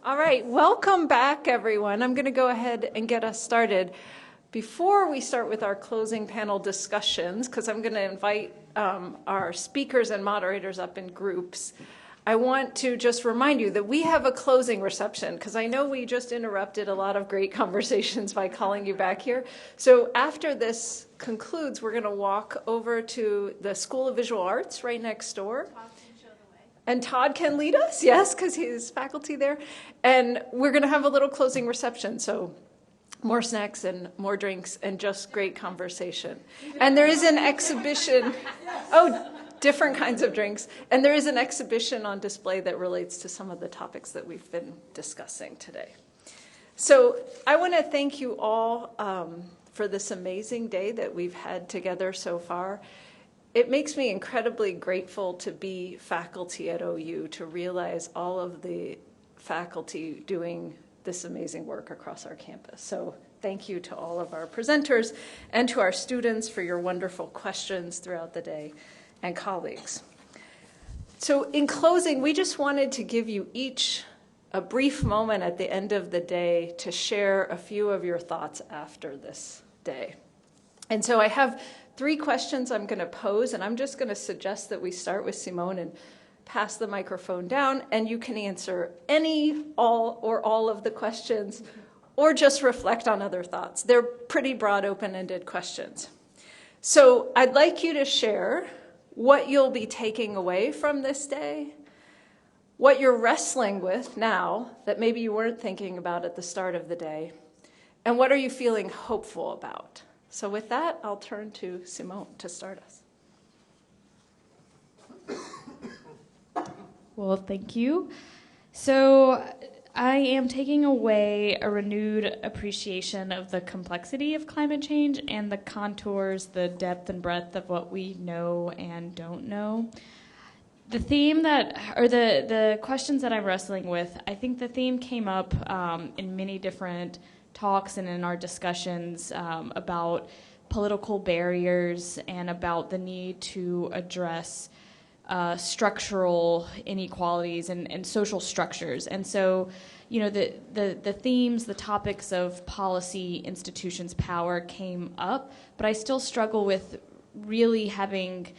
All right, welcome back, everyone. I'm going to go ahead and get us started. Before we start with our closing panel discussions, because I'm going to invite our speakers and moderators up in groups, I want to just remind you that we have a closing reception, because I know we just interrupted a lot of great conversations by calling you back here. So after this concludes, we're going to walk over to the School of Visual Arts right next door. And Todd can lead us, yes, because he's faculty there. And we're going to have a little closing reception, so more snacks and more drinks and just great conversation. And there is an exhibition, different kinds of drinks. And there is an exhibition on display that relates to some of the topics that we've been discussing today. So I want to thank you all for this amazing day that we've had together so far. It makes me incredibly grateful to be faculty at OU, to realize all of the faculty doing this amazing work across our campus. So thank you to all of our presenters and to our students for your wonderful questions throughout the day, and colleagues. So in closing, we just wanted to give you each a brief moment at the end of the day to share a few of your thoughts after this day. And so I have 3 questions I'm going to pose, and I'm just going to suggest that we start with Simone and pass the microphone down, and you can answer any, all of the questions, or just reflect on other thoughts. They're pretty broad, open-ended questions. So I'd like you to share what you'll be taking away from this day, what you're wrestling with now that maybe you weren't thinking about at the start of the day, and what are you feeling hopeful about. So with that, I'll turn to Simone to start us. Well, thank you. So I am taking away a renewed appreciation of the complexity of climate change and the contours, the depth and breadth of what we know and don't know. The theme the questions that I'm wrestling with, I think the theme came up in many different talks and in our discussions about political barriers and about the need to address structural inequalities and social structures. And so, you know, the themes, the topics of policy, institutions, power came up, but I still struggle with really having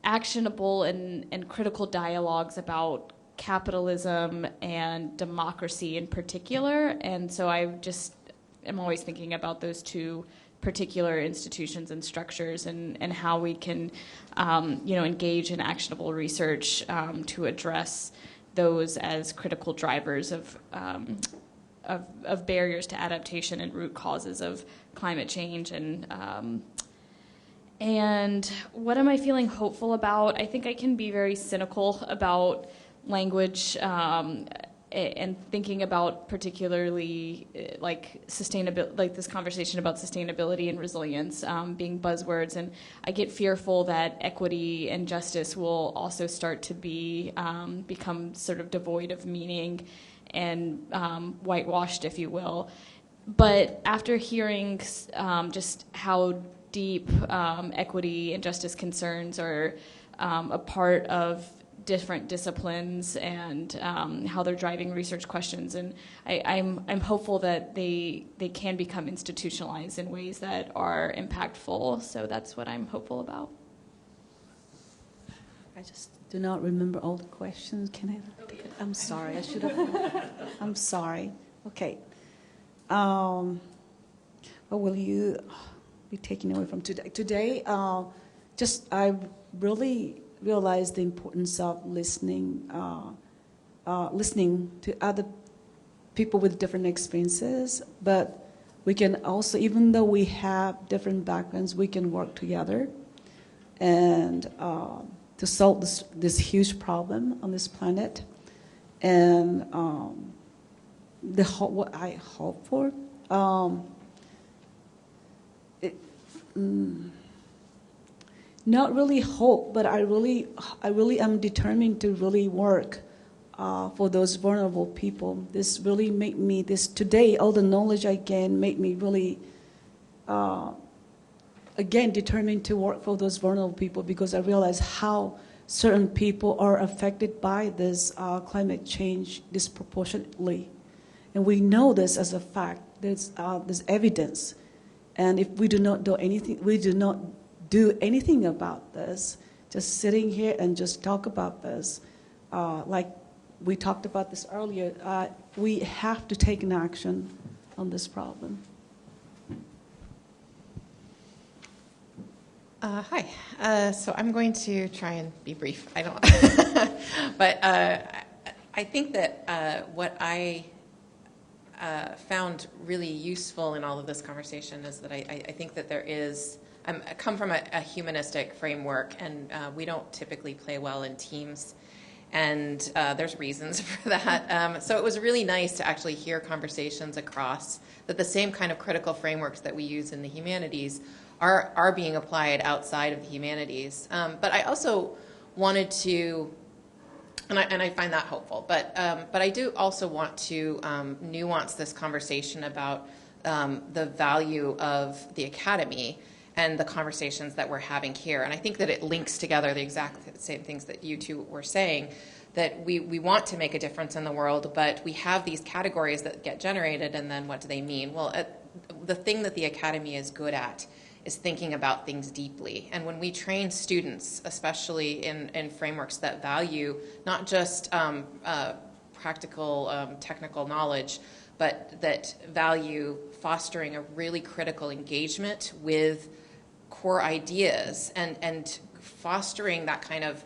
actionable and critical dialogues about capitalism and democracy in particular. And so I just am always thinking about those 2 particular institutions and structures and how we can engage in actionable research to address those as critical drivers of barriers to adaptation and root causes of climate change. And what am I feeling hopeful about? I think I can be very cynical about language and thinking about particularly like sustainability, like this conversation about sustainability and resilience being buzzwords. And I get fearful that equity and justice will also start to become sort of devoid of meaning and whitewashed, if you will. But after hearing just how deep equity and justice concerns are a part of different disciplines and how they're driving research questions, and I'm hopeful that they can become institutionalized in ways that are impactful. So that's what I'm hopeful about. I just do not remember all the questions. Can I? I'm sorry. I should have. I'm sorry. Okay. What will you be taking away from today? Today, I really realized the importance of listening to other people with different experiences. But we can also, even though we have different backgrounds, we can work together and to solve this huge problem on this planet. And what I hope for. Not really hope, but I really am determined to really work for those vulnerable people. This really made me, today, all the knowledge I gained made me really, again, determined to work for those vulnerable people, because I realized how certain people are affected by this climate change disproportionately. And we know this as a fact. There's evidence. And if we do not do anything about this, just sitting here and just talk about this, like we talked about this earlier, we have to take an action on this problem. Hi. So I'm going to try and be brief. I don't, but I think that what I found really useful in all of this conversation is that I think that there is. I come from a humanistic framework, and we don't typically play well in teams, and there's reasons for that. So it was really nice to actually hear conversations across that the same kind of critical frameworks that we use in the humanities are being applied outside of the humanities. But I also wanted to, and I find that hopeful, but I do also want to nuance this conversation about the value of the academy and the conversations that we're having here. And I think that it links together the exact same things that you two were saying, that we want to make a difference in the world, but we have these categories that get generated, and then what do they mean? Well, the thing that the academy is good at is thinking about things deeply. And when we train students, especially in frameworks that value not just practical, technical knowledge, but that value fostering a really critical engagement with core ideas and fostering that kind of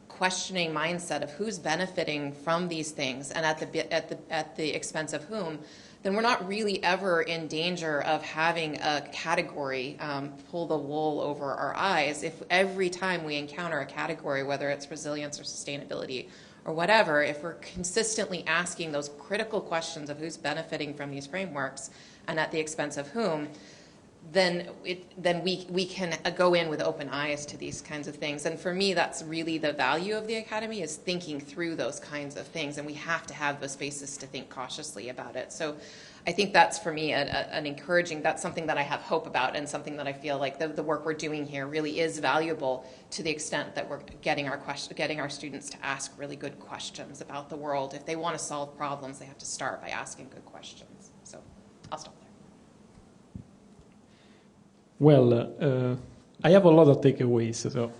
questioning mindset of who's benefiting from these things and at the expense of whom, then we're not really ever in danger of having a category pull the wool over our eyes. If every time we encounter a category, whether it's resilience or sustainability or whatever, if we're consistently asking those critical questions of who's benefiting from these frameworks and at the expense of whom, then we can go in with open eyes to these kinds of things. And for me, that's really the value of the academy, is thinking through those kinds of things. And we have to have the spaces to think cautiously about it. So I think that's, for me, an encouraging, that's something that I have hope about, and something that I feel like the work we're doing here really is valuable to the extent that we're getting our students to ask really good questions about the world. If they want to solve problems, they have to start by asking good questions. So I'll stop there. Well, I have a lot of takeaways. So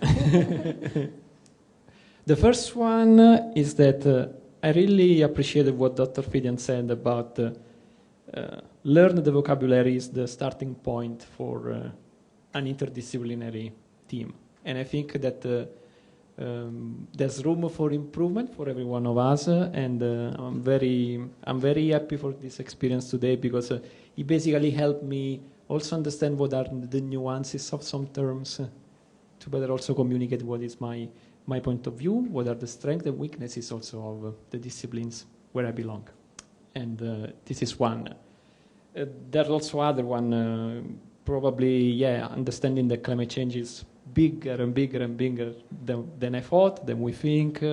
the first one is that I really appreciated what Dr. Fidian said about learn the vocabulary is the starting point for an interdisciplinary team. And I think that there's room for improvement for every one of us, and I'm very happy for this experience today, because it basically helped me also understand what are the nuances of some terms, to better also communicate what is my point of view, what are the strengths and weaknesses also of the disciplines where I belong. And this is one. There's also other one, probably, understanding that climate change is bigger and bigger and bigger than I thought, than we think.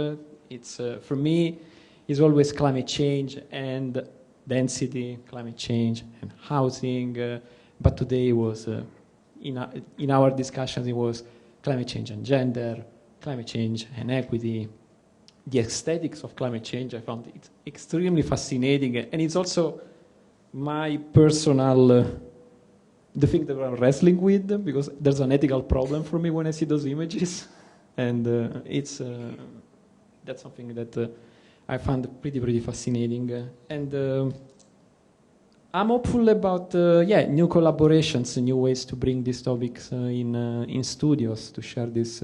It's, for me, it's always climate change and density, climate change and housing, but today it was, in our discussions, it was climate change and gender, climate change and equity. The aesthetics of climate change, I found it extremely fascinating, and it's also my personal, the thing that I'm wrestling with, because there's an ethical problem for me when I see those images, and it's that's something that I found pretty fascinating, and I'm hopeful about new collaborations, new ways to bring these topics in studios, to share this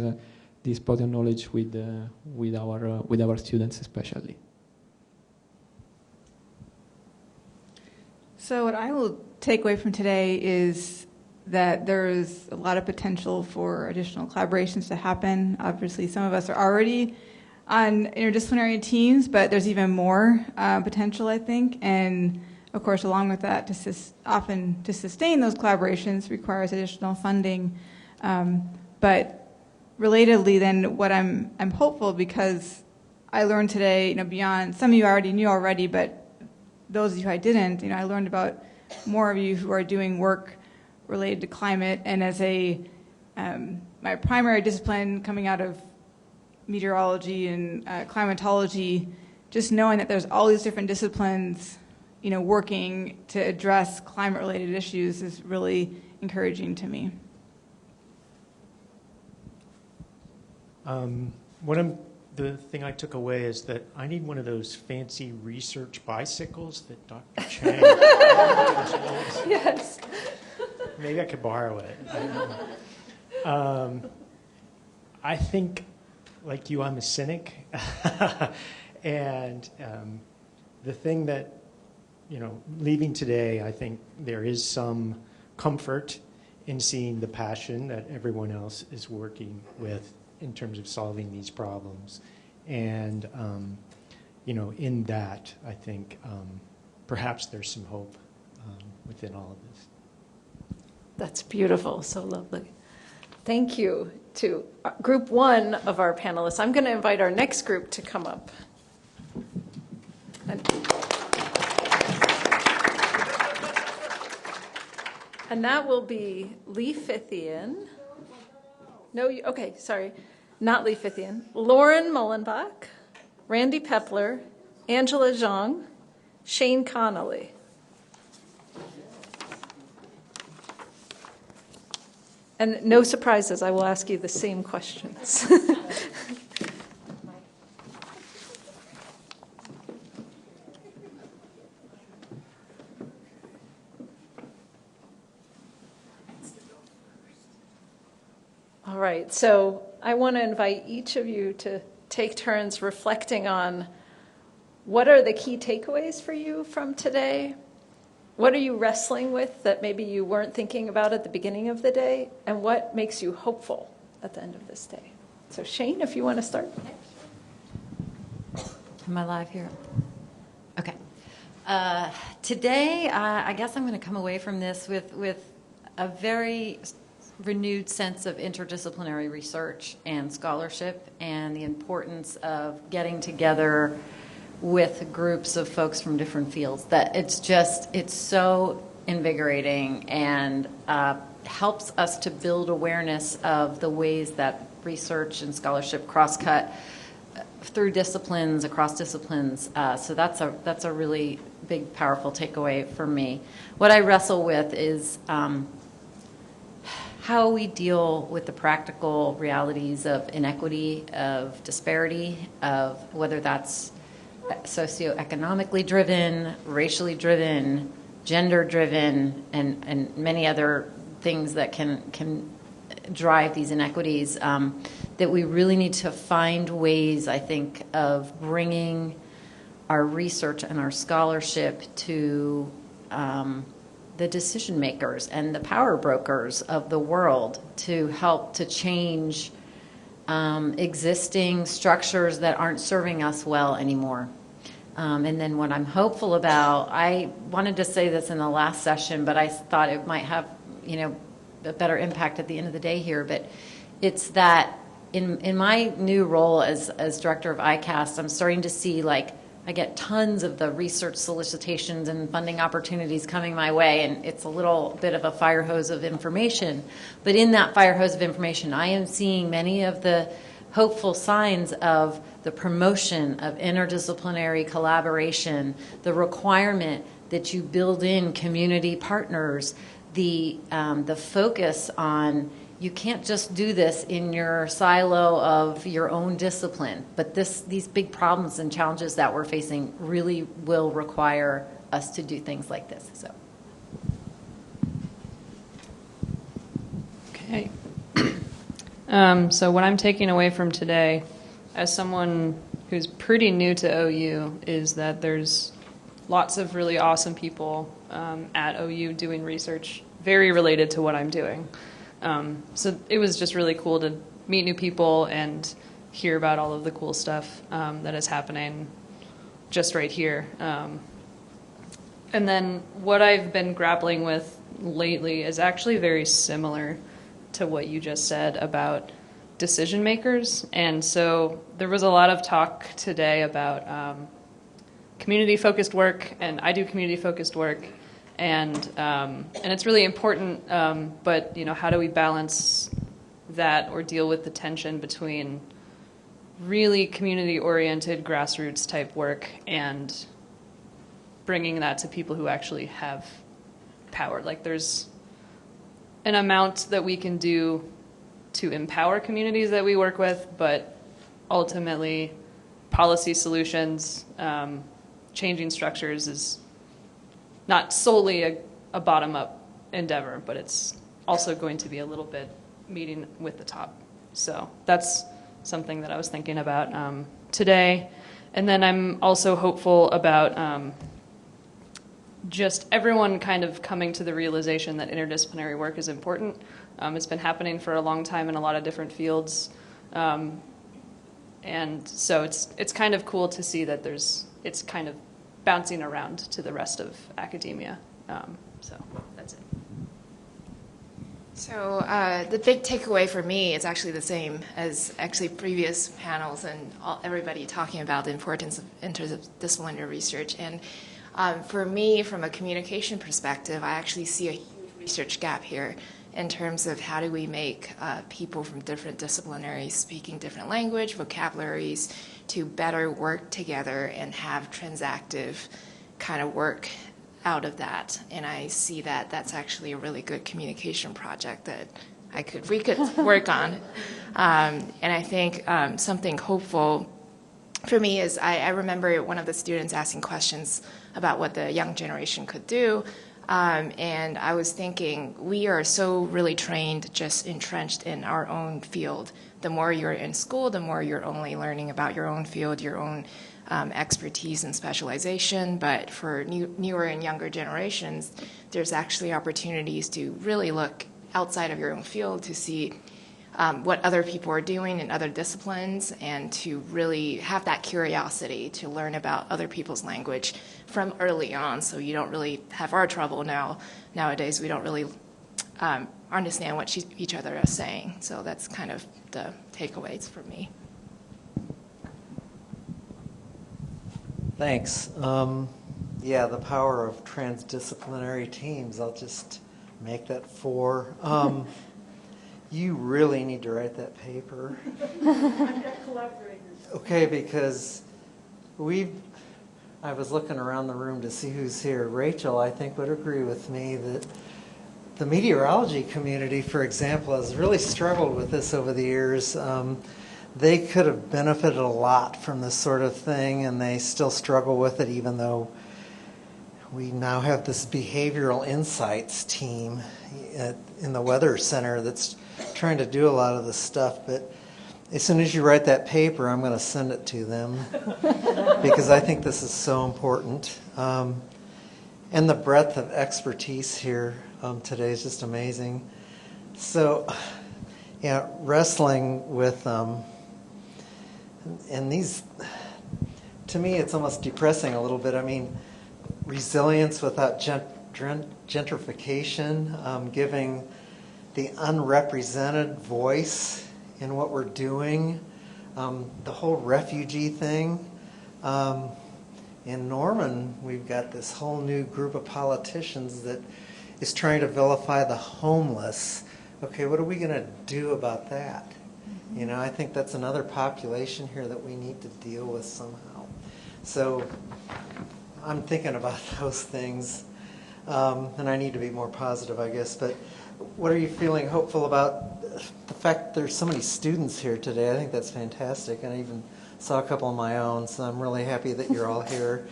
body of knowledge with our students especially. So what I will take away from today is that there is a lot of potential for additional collaborations to happen. Obviously, some of us are already on interdisciplinary teams, but there's even more potential, I think. And of course, along with that, often to sustain those collaborations requires additional funding. But relatedly, then, what I'm hopeful, because I learned today, beyond some of you already knew already, but those of you I didn't, I learned about more of you who are doing work related to climate. And as my primary discipline coming out of meteorology and climatology, just knowing that there's all these different disciplines, working to address climate-related issues is really encouraging to me. The thing I took away is that I need one of those fancy research bicycles that Dr. Chang Yes. Maybe I could borrow it. I don't know. I think, like you, I'm a cynic. And the thing that, leaving today, I think there is some comfort in seeing the passion that everyone else is working with in terms of solving these problems. And, in that, I think perhaps there's some hope within all of this. That's beautiful, so lovely. Thank you to group one of our panelists. I'm going to invite our next group to come up. And that will be Lee Fithian. No, okay, sorry. Not Lee Fithian. Lauren Mullenbach, Randy Pepler, Angela Zhang, Shane Connolly. And no surprises, I will ask you the same questions. All right, so I want to invite each of you to take turns reflecting on what are the key takeaways for you from today? What are you wrestling with that maybe you weren't thinking about at the beginning of the day? And what makes you hopeful at the end of this day? So Shane, if you want to start. Am I live here? Okay. Today, I guess I'm going to come away from this with a very renewed sense of interdisciplinary research and scholarship and the importance of getting together with groups of folks from different fields. That it's so invigorating and helps us to build awareness of the ways that research and scholarship cross-cut through disciplines, across disciplines. So that's a really big, powerful takeaway for me. What I wrestle with is how we deal with the practical realities of inequity, of disparity, of whether that's socioeconomically driven, racially driven, gender driven, and many other things that can drive these inequities, that we really need to find ways, I think, of bringing our research and our scholarship to the decision makers and the power brokers of the world to help to change existing structures that aren't serving us well anymore. And then what I'm hopeful about, I wanted to say this in the last session, but I thought it might have, a better impact at the end of the day here. But it's that in my new role as director of ICAST, I'm starting to see I get tons of the research solicitations and funding opportunities coming my way, and it's a little bit of a fire hose of information. But in that fire hose of information, I am seeing many of the hopeful signs of the promotion of interdisciplinary collaboration, the requirement that you build in community partners, the focus on you can't just do this in your silo of your own discipline, but these big problems and challenges that we're facing really will require us to do things like this. So. Okay. So what I'm taking away from today, as someone who's pretty new to OU, is that there's lots of really awesome people at OU doing research very related to what I'm doing. So it was just really cool to meet new people and hear about all of the cool stuff that is happening just right here. And then what I've been grappling with lately is actually very similar to what you just said about decision makers. And so there was a lot of talk today about community-focused work, and I do community-focused work. And it's really important, but how do we balance that or deal with the tension between really community-oriented, grassroots-type work and bringing that to people who actually have power. Like, there's an amount that we can do to empower communities that we work with, but ultimately, policy solutions, changing structures is not solely a bottom-up endeavor, but it's also going to be a little bit meeting with the top. So that's something that I was thinking about today. And then I'm also hopeful about just everyone kind of coming to the realization that interdisciplinary work is important. It's been happening for a long time in a lot of different fields. And so it's kind of cool to see that it's kind of bouncing around to the rest of academia. So that's it. So the big takeaway for me is actually the same as actually previous panels and everybody talking about the importance of interdisciplinary research. And for me, from a communication perspective, I actually see a huge research gap here in terms of how do we make people from different disciplinaries speaking different language, vocabularies, to better work together and have transactive kind of work out of that. And I see that that's actually a really good communication project that we could work on. And I think something hopeful for me is I remember one of the students asking questions about what the young generation could do. And I was thinking, we are so really trained, just entrenched in our own field. The more you're in school, the more you're only learning about your own field, your own expertise and specialization. But for newer and younger generations, there's actually opportunities to really look outside of your own field to see what other people are doing in other disciplines, and to really have that curiosity to learn about other people's language from early on, so you don't really have our trouble nowadays. We don't really understand what each other are saying. So that's kind of the takeaways for me. Thanks. Yeah, the power of transdisciplinary teams. I'll just make that 4. You really need to write that paper. Okay, because I was looking around the room to see who's here. Rachel, I think, would agree with me that the meteorology community, for example, has really struggled with this over the years. They could have benefited a lot from this sort of thing, and they still struggle with it, even though we now have this behavioral insights team in the Weather Center that's trying to do a lot of this stuff. But as soon as you write that paper, I'm going to send it to them because I think this is so important. And the breadth of expertise here today is just amazing. So, yeah, wrestling with, and these, to me, it's almost depressing a little bit. I mean, resilience without gentrification, giving the unrepresented voice in what we're doing, the whole refugee thing. In Norman, we've got this whole new group of politicians that is trying to vilify the homeless. Okay, what are we going to do about that? You know, I think that's another population here that we need to deal with somehow. So I'm thinking about those things, and I need to be more positive, I guess. But what are you feeling hopeful about? The fact there's so many students here today, I think that's fantastic. And I even saw a couple of my own, so I'm really happy that you're all here,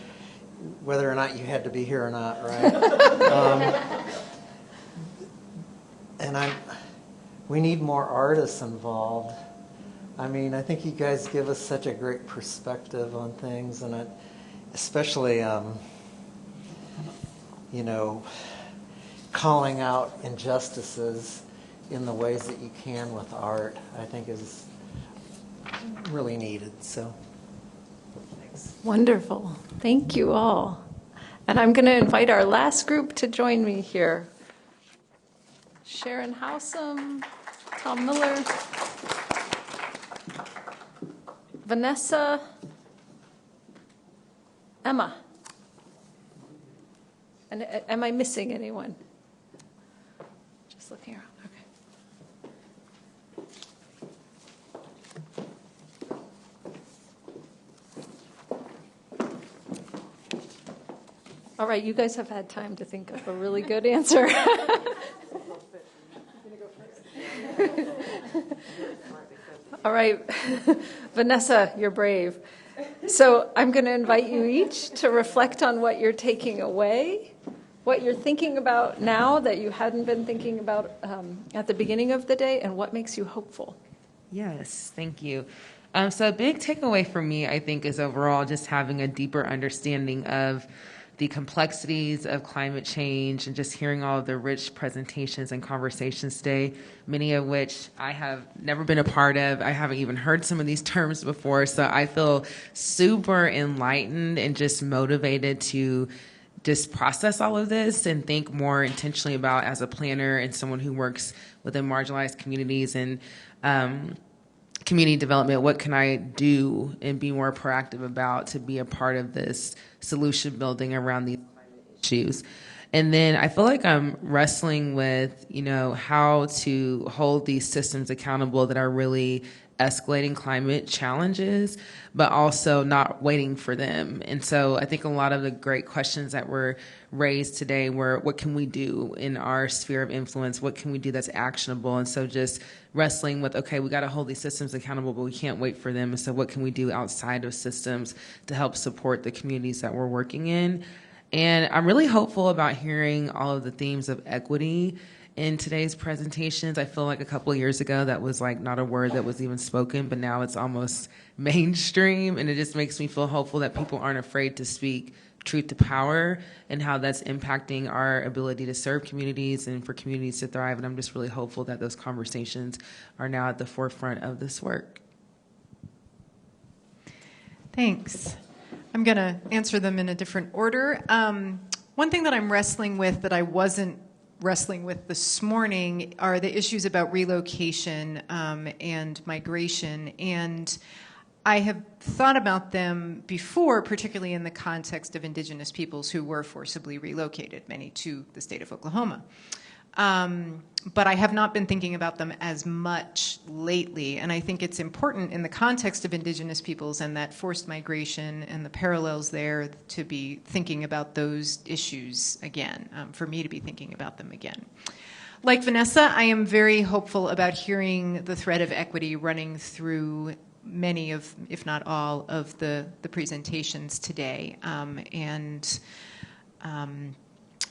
whether or not you had to be here or not, right? And we need more artists involved. I mean, I think you guys give us such a great perspective on things, and especially, you know, calling out injustices in the ways that you can with art, I think is really needed. So, thanks. Wonderful. Thank you all. And I'm going to invite our last group to join me here. Sharon Howsam, Tom Miller, Vanessa, Emma. And am I missing anyone? Just looking around. Okay. All right, you guys have had time to think of a really good answer. All right, Vanessa, you're brave. So I'm going to invite you each to reflect on what you're taking away, what you're thinking about now that you hadn't been thinking about at the beginning of the day, and what makes you hopeful. Yes, thank you. So a big takeaway for me, I think, is overall just having a deeper understanding of the complexities of climate change and just hearing all of the rich presentations and conversations today, many of which I have never been a part of. I haven't even heard some of these terms before. So I feel super enlightened and just motivated to just process all of this and think more intentionally about, as a planner and someone who works within marginalized communities and community development, what can I do and be more proactive about to be a part of this solution building around these issues. And then I feel like I'm wrestling with, how to hold these systems accountable that are really escalating climate challenges, but also not waiting for them. And so I think a lot of the great questions that were raised today were, what can we do in our sphere of influence? What can we do that's actionable? And so just wrestling with, okay, we got to hold these systems accountable, but we can't wait for them. And so what can we do outside of systems to help support the communities that we're working in? And I'm really hopeful about hearing all of the themes of equity in today's presentations. I feel like a couple of years ago that was like not a word that was even spoken, but now it's almost mainstream, and it just makes me feel hopeful that people aren't afraid to speak truth to power and how that's impacting our ability to serve communities and for communities to thrive. And I'm just really hopeful that those conversations are now at the forefront of this work. Thanks. I'm going to answer them in a different order. One thing that I'm wrestling with that I wasn't wrestling with this morning are the issues about relocation and migration. And I have thought about them before, particularly in the context of Indigenous peoples who were forcibly relocated, many to the state of Oklahoma. But I have not been thinking about them as much lately. And I think it's important in the context of Indigenous peoples and that forced migration and the parallels there to be thinking about those issues again, for me to be thinking about them again. Like Vanessa, I am very hopeful about hearing the thread of equity running through many of, if not all, of the presentations today.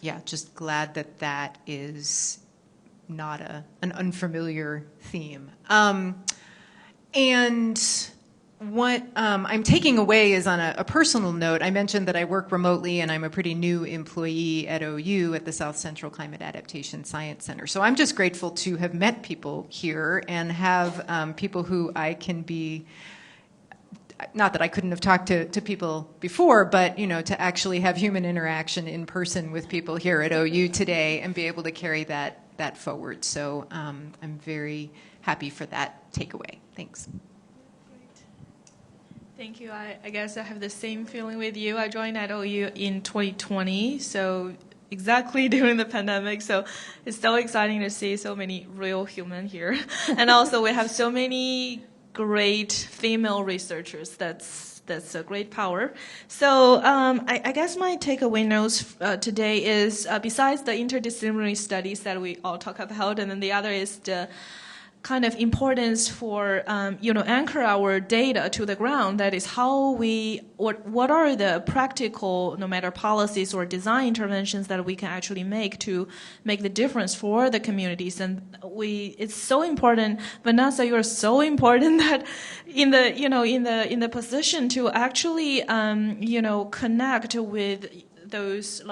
Yeah, just glad that that is not an unfamiliar theme. And what I'm taking away is on a personal note. I mentioned that I work remotely and I'm a pretty new employee at OU at the South Central Climate Adaptation Science Center. So I'm just grateful to have met people here and have people who I can be, not that I couldn't have talked to people before, but to actually have human interaction in person with people here at OU today and be able to carry that forward. So I'm very happy for that takeaway. Thanks. Thank you. I guess I have the same feeling with you. I joined at OU in 2020, so exactly during the pandemic. So it's so exciting to see so many real humans here. And also we have so many great female researchers. That's a great power. So I guess my takeaway notes today is besides the interdisciplinary studies that we all talk about, and then the other is the kind of importance for anchor our data to the ground. That is how what are the practical, no matter policies or design interventions that we can actually make to make the difference for the communities. And it's so important, Vanessa, you're so important that in the position to actually connect with those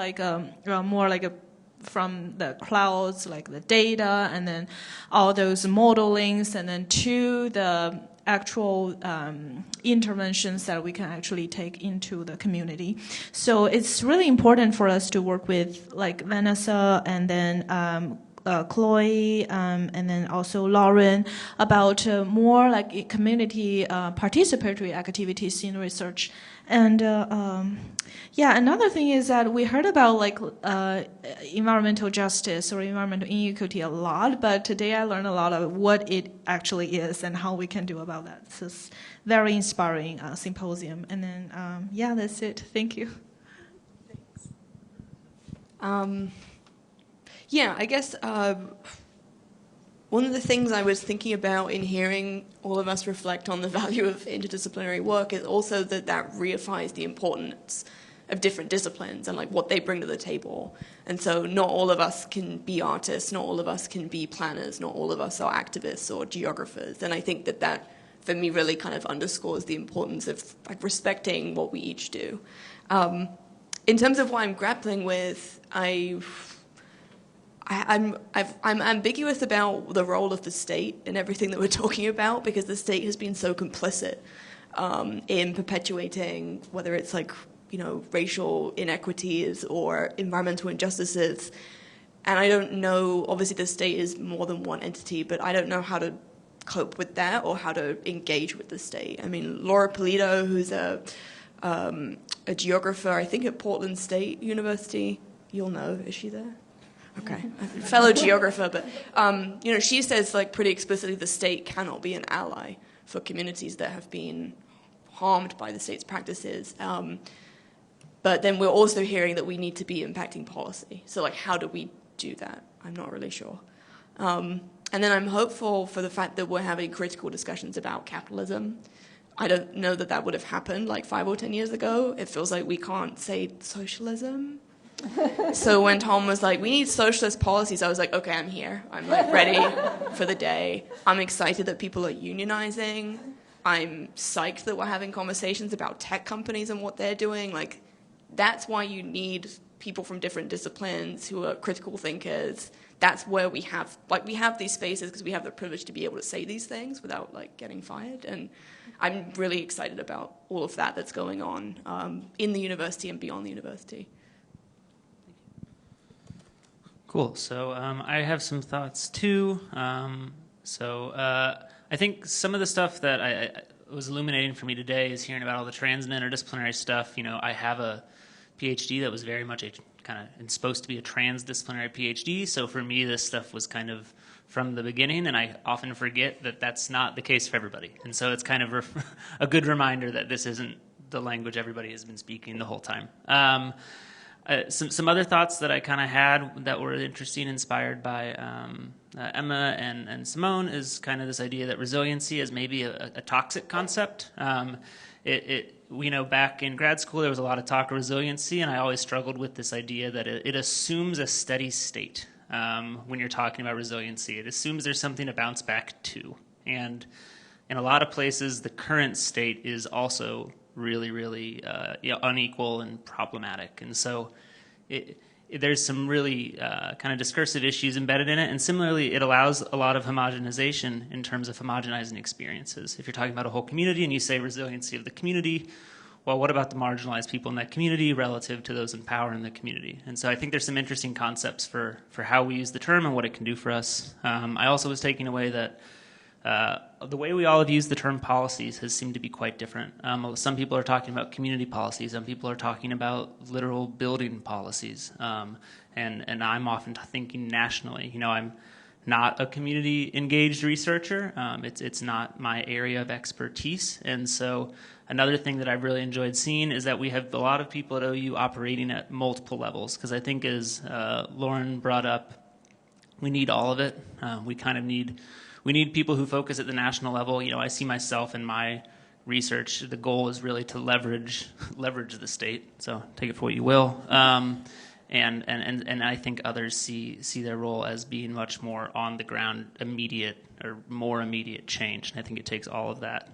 more like from the clouds, like the data, and then all those modelings, and then to the actual interventions that we can actually take into the community. So it's really important for us to work with like Vanessa and then Chloe, and then also Lauren, about more like community participatory activities in research. And another thing is that we heard about like environmental justice or environmental inequity a lot, but today I learned a lot of what it actually is and how we can do about that. So it's very inspiring symposium. And then, that's it. Thank you. Yeah, I guess one of the things I was thinking about in hearing all of us reflect on the value of interdisciplinary work is also that reifies the importance of different disciplines and like what they bring to the table. And so not all of us can be artists, not all of us can be planners, not all of us are activists or geographers. And I think that for me really kind of underscores the importance of like respecting what we each do. In terms of what I'm grappling with, I'm ambiguous about the role of the state in everything that we're talking about, because the state has been so complicit in perpetuating, whether it's like, you know, racial inequities or environmental injustices. And I don't know, obviously the state is more than one entity, but I don't know how to cope with that or how to engage with the state. I mean, Laura Polito, who's a geographer, I think at Portland State University, you'll know, is she there? Okay, a fellow geographer, but you know, she says like pretty explicitly the state cannot be an ally for communities that have been harmed by the state's practices. But then we're also hearing that we need to be impacting policy. So like, how do we do that? I'm not really sure. And then I'm hopeful for the fact that we're having critical discussions about capitalism. I don't know that that would have happened like 5 or 10 years ago. It feels like we can't say socialism. So when Tom was like, we need socialist policies, I was like, okay, I'm here. I'm like ready for the day. I'm excited that people are unionizing. I'm psyched that we're having conversations about tech companies and what they're doing. Like, that's why you need people from different disciplines who are critical thinkers. That's where we have these spaces because we have the privilege to be able to say these things without like getting fired. And I'm really excited about all of that that's going on in the university and beyond the university. Cool. So I have some thoughts too. I think some of the stuff that I was illuminating for me today is hearing about all the trans and interdisciplinary stuff. You know, I have a PhD that was very much supposed to be a transdisciplinary PhD. So for me, this stuff was kind of from the beginning, and I often forget that that's not the case for everybody. And so it's kind of a good reminder that this isn't the language everybody has been speaking the whole time. Some other thoughts that I kind of had that were interesting, inspired by Emma and Simone, is kind of this idea that resiliency is maybe a toxic concept. You know, back in grad school, there was a lot of talk of resiliency, and I always struggled with this idea that it assumes a steady state when you're talking about resiliency. It assumes there's something to bounce back to. And in a lot of places, the current state is also really, really unequal and problematic. And so there's some really kind of discursive issues embedded in it. And similarly, it allows a lot of homogenization in terms of homogenizing experiences. If you're talking about a whole community and you say resiliency of the community, well, what about the marginalized people in that community relative to those in power in the community? And so I think there's some interesting concepts for how we use the term and what it can do for us. I also was taking away that the way we all have used the term policies has seemed to be quite different. Some people are talking about community policies. Some people are talking about literal building policies. And I'm often thinking nationally. You know, I'm not a community engaged researcher. It's not my area of expertise. And so another thing that I've really enjoyed seeing is that we have a lot of people at OU operating at multiple levels. Because I think, as Lauren brought up, we need all of it. We need people who focus at the national level. You know, I see myself in my research. The goal is really to leverage the state. So take it for what you will. And I think others see their role as being much more on the ground, immediate or more immediate change. And I think it takes all of that.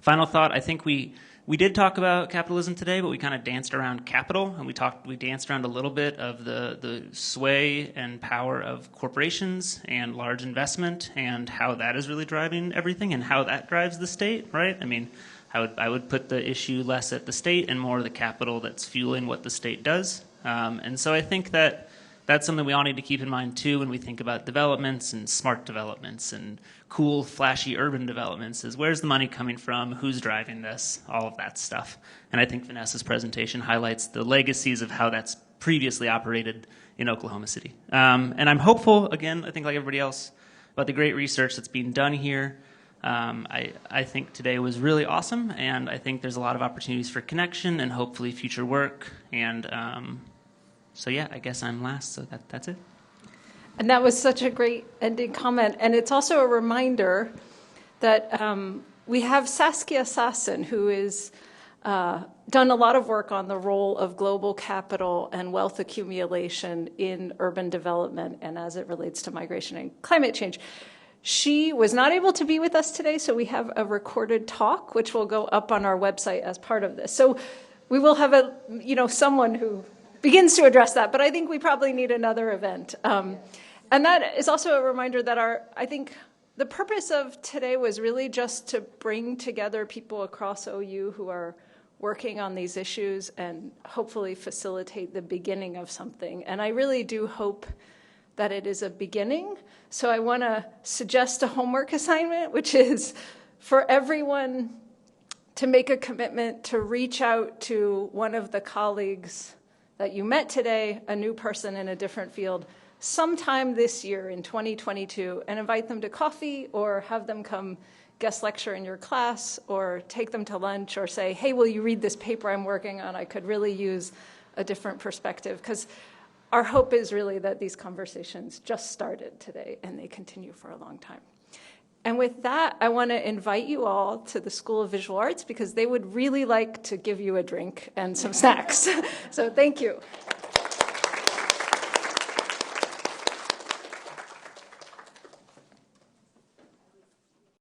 Final thought: I think we did talk about capitalism today, but we kind of danced around capital, and we danced around a little bit of the sway and power of corporations and large investment, and how that is really driving everything, and how that drives the state, right? I mean, I would put the issue less at the state and more the capital that's fueling what the state does. And so I think that's something we all need to keep in mind too when we think about developments and smart developments and cool, flashy urban developments, is where's the money coming from, who's driving this, all of that stuff. And I think Vanessa's presentation highlights the legacies of how that's previously operated in Oklahoma City. And I'm hopeful, again, I think like everybody else, about the great research that's being done here. I think today was really awesome, and I think there's a lot of opportunities for connection and hopefully future work. And So yeah, I guess I'm last, so that's it. And that was such a great ending comment. And it's also a reminder that we have Saskia Sassen, who is done a lot of work on the role of global capital and wealth accumulation in urban development and as it relates to migration and climate change. She was not able to be with us today, so we have a recorded talk, which will go up on our website as part of this. So we will have someone who begins to address that, but I think we probably need another event. And that is also a reminder that I think the purpose of today was really just to bring together people across OU who are working on these issues and hopefully facilitate the beginning of something. And I really do hope that it is a beginning. So I want to suggest a homework assignment, which is for everyone to make a commitment to reach out to one of the colleagues that you met today, a new person in a different field, sometime this year in 2022, and invite them to coffee or have them come guest lecture in your class or take them to lunch or say, hey, will you read this paper I'm working on? I could really use a different perspective. Because our hope is really that these conversations just started today and they continue for a long time. And with that, I want to invite you all to the School of Visual Arts because they would really like to give you a drink and some snacks. So thank you.